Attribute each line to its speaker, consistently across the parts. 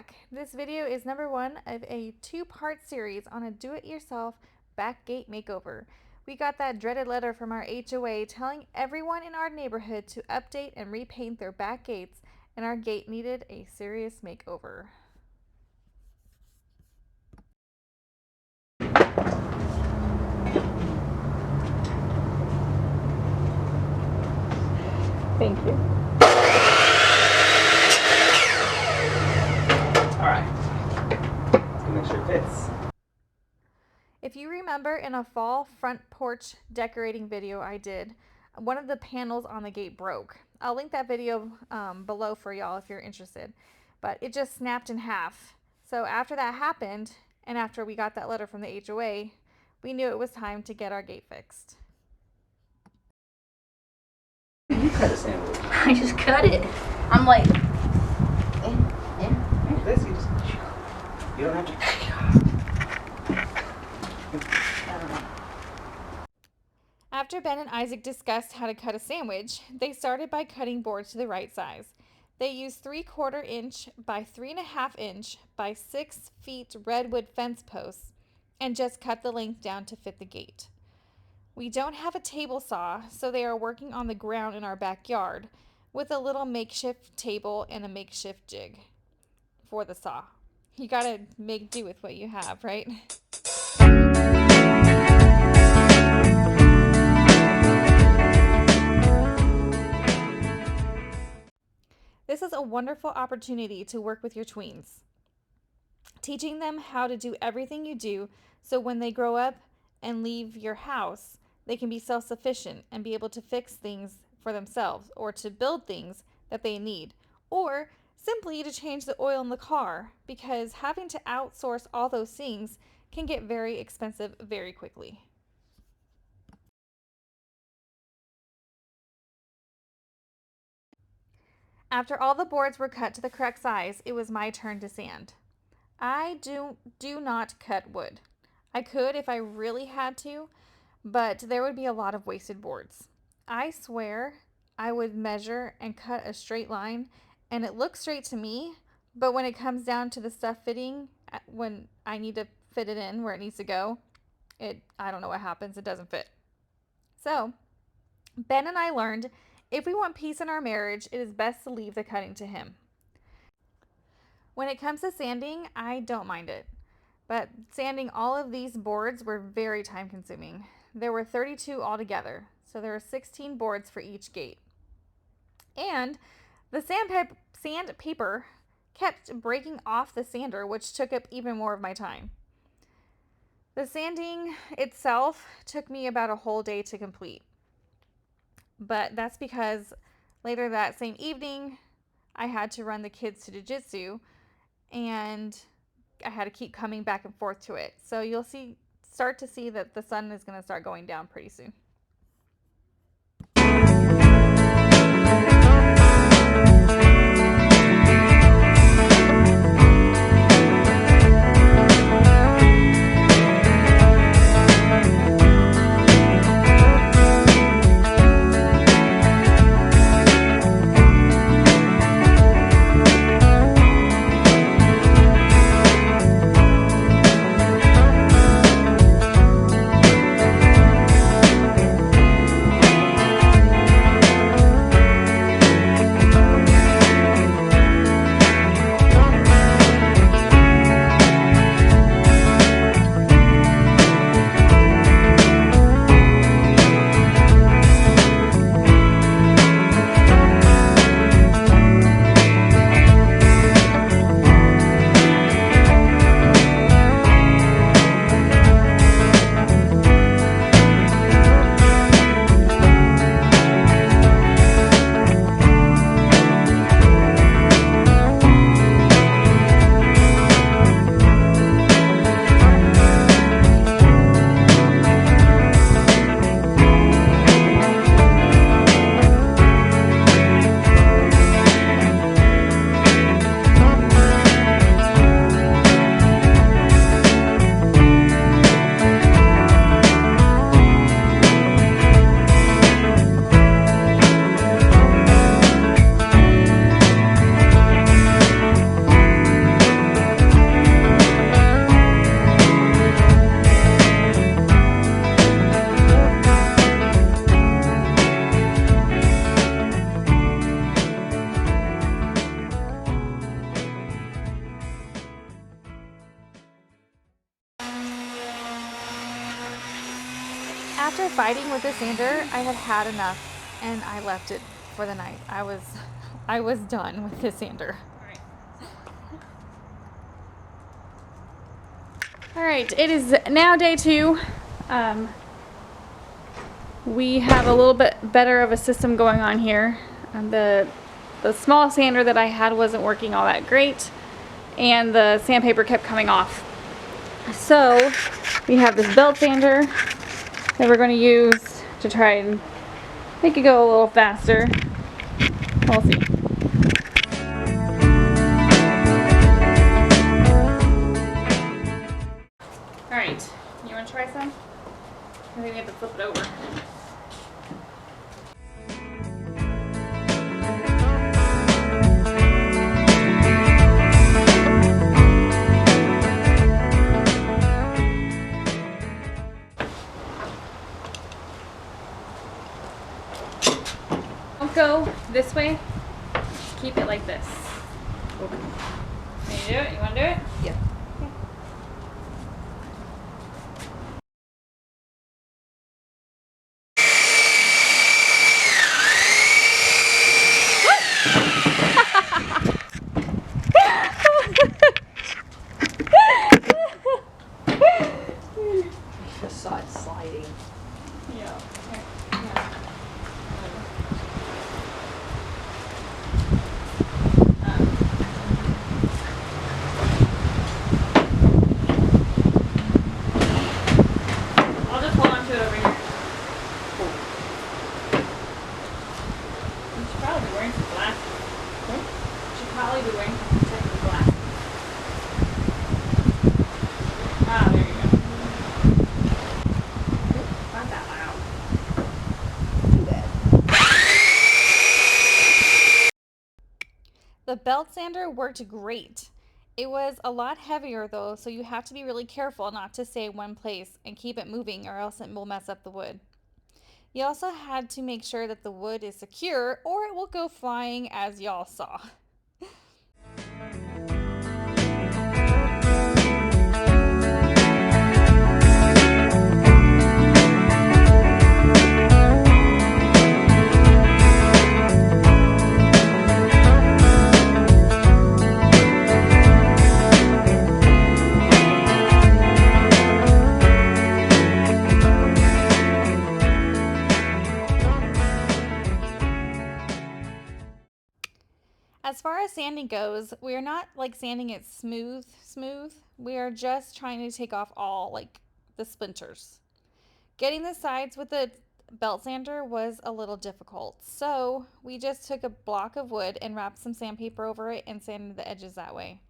Speaker 1: back. This video is number 1 of a 2-part series on a do-it-yourself back gate makeover. We got that dreaded letter from our HOA telling everyone in our neighborhood to update and repaint their back gates, and our gate needed a serious makeover. Thank you.
Speaker 2: Make sure it fits.
Speaker 1: If you remember in a fall front porch decorating video I did, one of the panels on the gate broke. I'll link that video below for y'all if you're interested, but it just snapped in half. So after that happened, and after we got that letter from the HOA, we knew it was time to get our gate fixed.
Speaker 2: You cut a sandwich.
Speaker 3: I just cut it. I'm like,
Speaker 2: This you don't have to.
Speaker 1: After Ben and Isaac discussed how to cut a sandwich, they started by cutting boards to the right size. They used 3/4 inch by 3.5 inch by 6 feet redwood fence posts and just cut the length down to fit the gate. We don't have a table saw, so they are working on the ground in our backyard with a little makeshift table and a makeshift jig for the saw. You gotta make do with what you have, right? This is a wonderful opportunity to work with your tweens, teaching them how to do everything you do so when they grow up and leave your house, they can be self-sufficient and be able to fix things for themselves or to build things that they need, or simply to change the oil in the car, because having to outsource all those things can get very expensive very quickly. After all the boards were cut to the correct size, it was my turn to sand. I do not cut wood. I could if I really had to, but there would be a lot of wasted boards. I swear I would measure and cut a straight line, and it looks straight to me, but when it comes down to the stuff fitting, when I need to fit it in where it needs to go, I don't know what happens, it doesn't fit. So, Ben and I learned if we want peace in our marriage, it is best to leave the cutting to him. When it comes to sanding, I don't mind it, but sanding all of these boards were very time consuming. There were 32 altogether, so there were 16 boards for each gate. And the sandpaper kept breaking off the sander, which took up even more of my time. The sanding itself took me about a whole day to complete. But that's because later that same evening, I had to run the kids to jiu-jitsu, and I had to keep coming back and forth to it. So you'll start to see that the sun is going to start going down pretty soon. After fighting with the sander, I had had enough and I left it for the night. I was done with this sander. All right, it is now day 2. We have a little bit better of a system going on here. The small sander that I had wasn't working all that great, and the sandpaper kept coming off. So we have this belt sander that we're going to use to try and make it go a little faster. We'll see. All right, you want to try some? I think we have to flip it over. Don't go this way. Just keep it like this.
Speaker 2: Okay.
Speaker 1: Can you do it? You want to do it?
Speaker 2: Yeah. I just saw it sliding.
Speaker 1: Yeah. I'll just hold on to it over here. You should probably be wearing some glasses. You should probably be wearing some protective glasses. Ah, there you go. Not that loud.
Speaker 2: Too bad. The
Speaker 1: belt sander worked great. It was a lot heavier though, so you have to be really careful not to stay in one place and keep it moving or else it will mess up the wood. You also had to make sure that the wood is secure or it will go flying, as y'all saw. As far as sanding goes, we are not like sanding it smooth. We are just trying to take off all like the splinters. Getting the sides with the belt sander was a little difficult. So we just took a block of wood and wrapped some sandpaper over it and sanded the edges that way.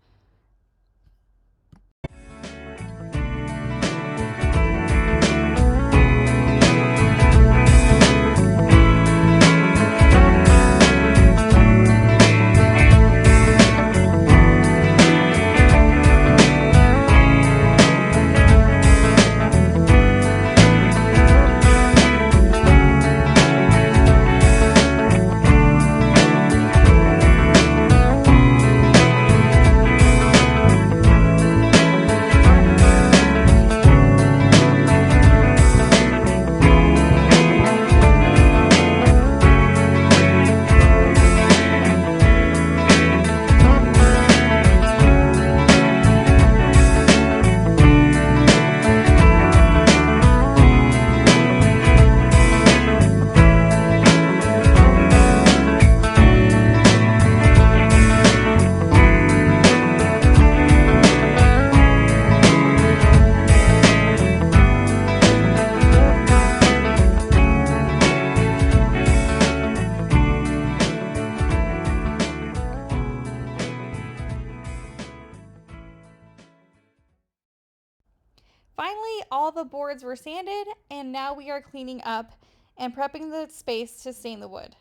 Speaker 1: Finally, all the boards were sanded, and now we are cleaning up and prepping the space to stain the wood.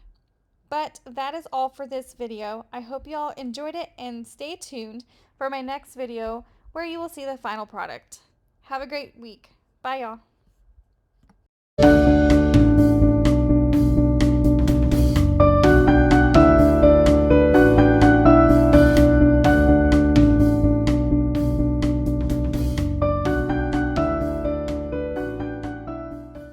Speaker 1: But that is all for this video. I hope you all enjoyed it, and stay tuned for my next video where you will see the final product. Have a great week. Bye, y'all.